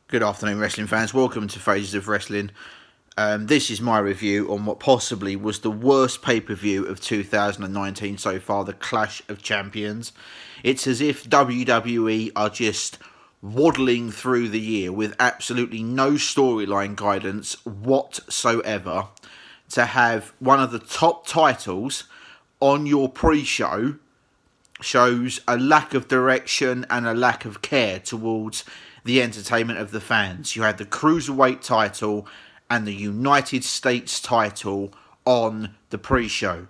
Good afternoon, wrestling fans. Welcome to Phases of Wrestling. This is my review on what possibly was the worst pay-per-view of 2019 so far, the Clash of Champions. It's as if WWE are just waddling through the year with absolutely no storyline guidance whatsoever to have one of the top titles on your pre-show shows a lack of direction and a lack of care towards the entertainment of the fans. You had the Cruiserweight title and the United States title on the pre-show.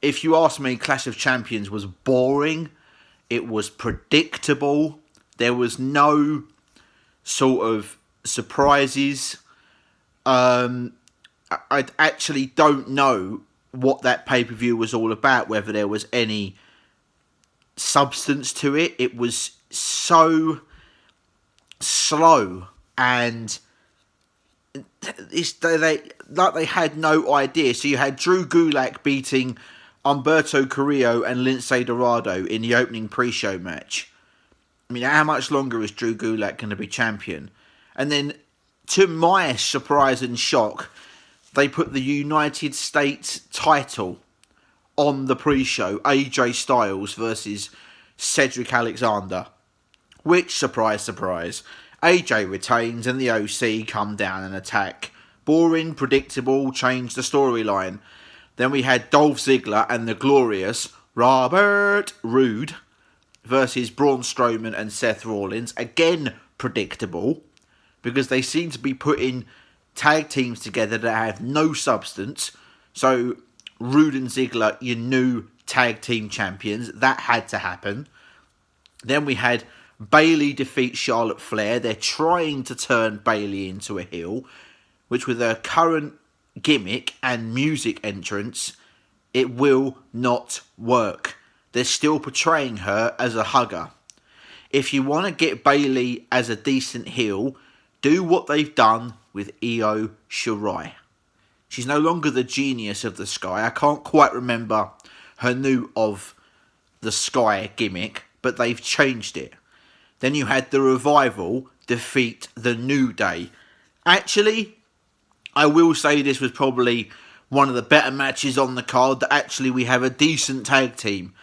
If you ask me, Clash of Champions was boring. It was predictable. There was no sort of surprises. I actually don't know what that pay-per-view was all about, whether there was any substance to it. It was so slow, and they had no idea. So you had Drew Gulak beating Humberto Carrillo and Lince Dorado in the opening pre-show match. I mean, how much longer is Drew Gulak going to be champion? And then, to my surprise and shock, they put the United States title on the pre-show, AJ Styles versus Cedric Alexander. Which, surprise, surprise, AJ retains and the OC come down and attack. Boring, predictable, changed the storyline. Then we had Dolph Ziggler and the glorious Robert Roode versus Braun Strowman and Seth Rollins. Again, predictable, because they seem to be putting tag teams together that have no substance. So, Roode and Ziggler, your new tag team champions. That had to happen. Then we had Bayley defeat Charlotte Flair. They're trying to turn Bayley into a heel, which with her current gimmick and music entrance, it will not work. They're still portraying her as a hugger. If you want to get Bayley as a decent heel, do what they've done with Io Shirai. She's no longer the genius of the Sky. I can't quite remember her new of the Sky gimmick, but they've changed it. Then you had the Revival defeat the New Day. Actually, I will say this was probably one of the better matches on the card, that actually we have a decent tag team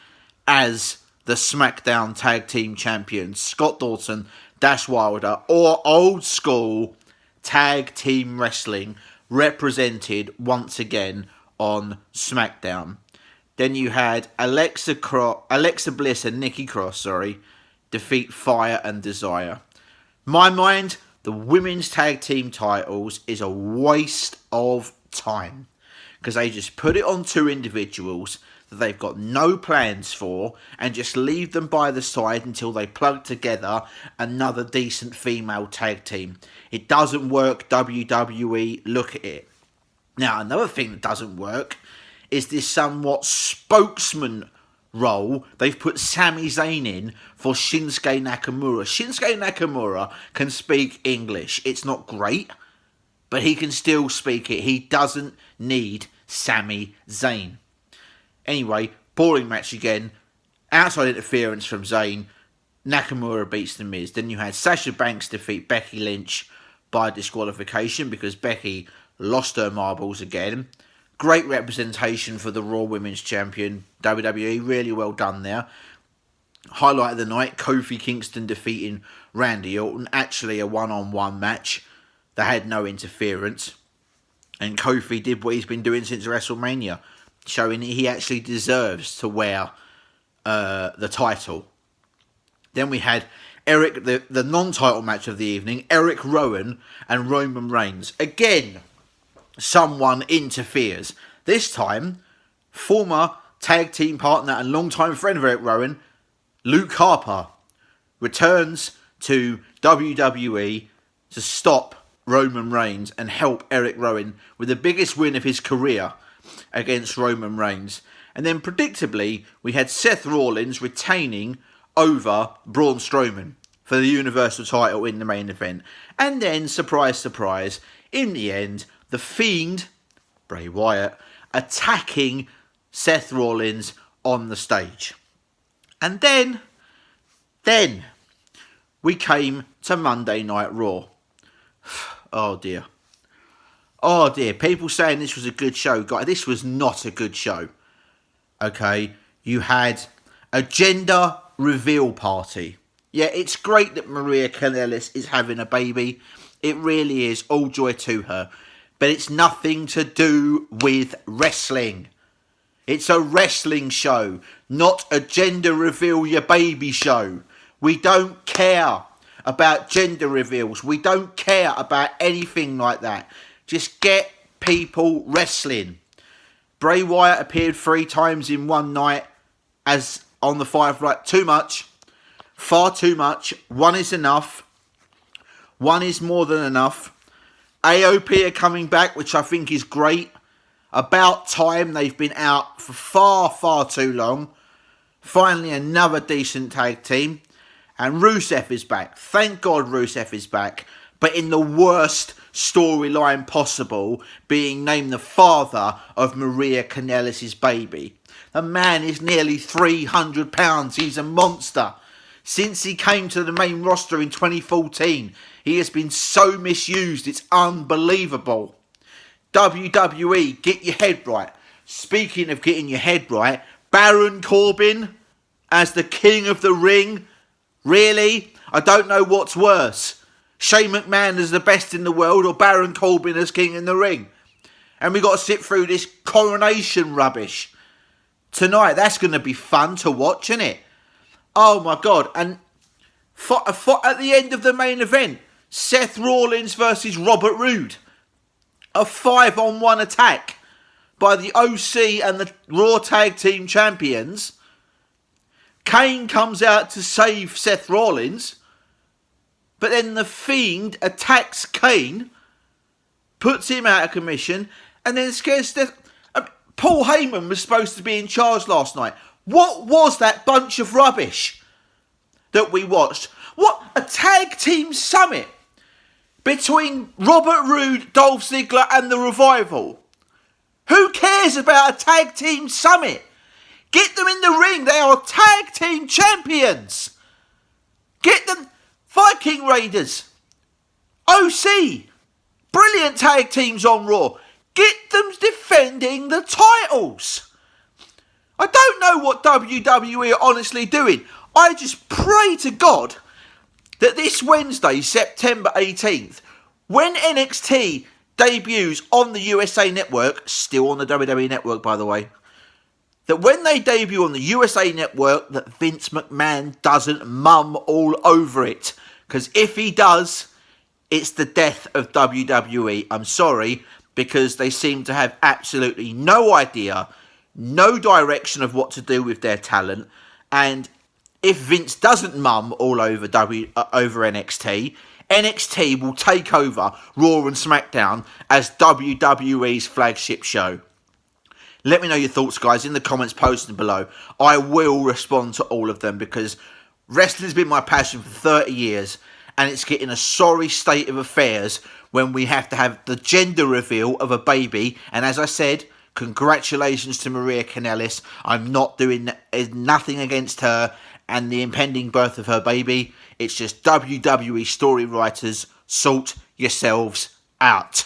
as the SmackDown Tag Team Champions. Scott Dawson, Dash Wilder, or old school tag team wrestling represented once again on SmackDown. Then you had Alexa Bliss and Nikki Cross, defeat Fire and Desire. My mind, the women's tag team titles is a waste of time, because they just put it on two individuals that they've got no plans for and just leave them by the side until they plug together another decent female tag team. It doesn't work, WWE. Look at it. Now, another thing that doesn't work is this somewhat spokesman role they've put Sami Zayn in for Shinsuke Nakamura. Shinsuke Nakamura can speak English. It's not great, but he can still speak it. He doesn't need Sami Zayn. Anyway, boring match again. Outside interference from Zayn. Nakamura beats The Miz. Then you had Sasha Banks defeat Becky Lynch by disqualification because Becky lost her marbles again. Great representation for the Raw Women's Champion, WWE. Really well done there. Highlight of the night, Kofi Kingston defeating Randy Orton. Actually a one-on-one match. They had no interference. And Kofi did what he's been doing since WrestleMania, showing he actually deserves to wear the title. Then we had the non-title match of the evening, Eric Rowan and Roman Reigns. Again, someone interferes. This time, former tag team partner and longtime friend of Eric Rowan, Luke Harper, returns to WWE to stop Roman Reigns and help Eric Rowan with the biggest win of his career against Roman Reigns. And then, predictably, we had Seth Rollins retaining over Braun Strowman for the Universal title in the main event. And then, surprise, surprise, in the end, The Fiend, Bray Wyatt, attacking Seth Rollins on the stage. And then we came to Monday Night Raw. Oh dear. Oh dear. People saying this was a good show. Guys, this was not a good show. Okay. You had a gender reveal party. Yeah, it's great that Maria Kanellis is having a baby. It really is. All joy to her. But it's nothing to do with wrestling. It's a wrestling show, not a gender reveal your baby show. We don't care about gender reveals. We don't care about anything like that. Just get people wrestling. Bray Wyatt appeared 3 times in one night as on the 5 right. Too much. Far too much. 1 is enough. 1 is more than enough. AOP are coming back, which I think is great. About time. They've been out for far, far too long. Finally, another decent tag team. And Rusev is back. Thank God Rusev is back. But in the worst storyline possible, being named the father of Maria Kanellis' baby. The man is nearly 300 pounds. He's a monster. Since he came to the main roster in 2014, he has been so misused, it's unbelievable. WWE, get your head right. Speaking of getting your head right, Baron Corbin as the King of the Ring. Really? I don't know what's worse. Shane McMahon as the best in the world or Baron Corbin as King in the Ring. And we got to sit through this coronation rubbish. Tonight, that's going to be fun to watch, isn't it? Oh my God. And at the end of the main event, Seth Rollins versus Robert Roode. A 5-on-1 attack by the OC and the Raw Tag Team Champions. Kane comes out to save Seth Rollins. But then the Fiend attacks Kane. Puts him out of commission. And then scares Seth. Paul Heyman was supposed to be in charge last night. What was that bunch of rubbish that we watched? What? A tag team summit between Robert Roode, Dolph Ziggler and The Revival. Who cares about a tag team summit? Get them in the ring. They are tag team champions. Get them. Viking Raiders. OC. Brilliant tag teams on Raw. Get them defending the titles. I don't know what WWE are honestly doing. I just pray to God that this Wednesday, September 18th, when NXT debuts on the USA Network, still on the WWE Network by the way, that when they debut on the USA Network, that Vince McMahon doesn't mum all over it. Because if he does, it's the death of WWE. I'm sorry, because they seem to have absolutely no idea, no direction of what to do with their talent. And if Vince doesn't mum all over over NXT, NXT will take over Raw and SmackDown as WWE's flagship show. Let me know your thoughts, guys, in the comments posted below. I will respond to all of them because wrestling's been my passion for 30 years and it's getting a sorry state of affairs when we have to have the gender reveal of a baby. And as I said, congratulations to Maria Kanellis. I'm not doing nothing against her and the impending birth of her baby. It's just WWE story writers, sort yourselves out.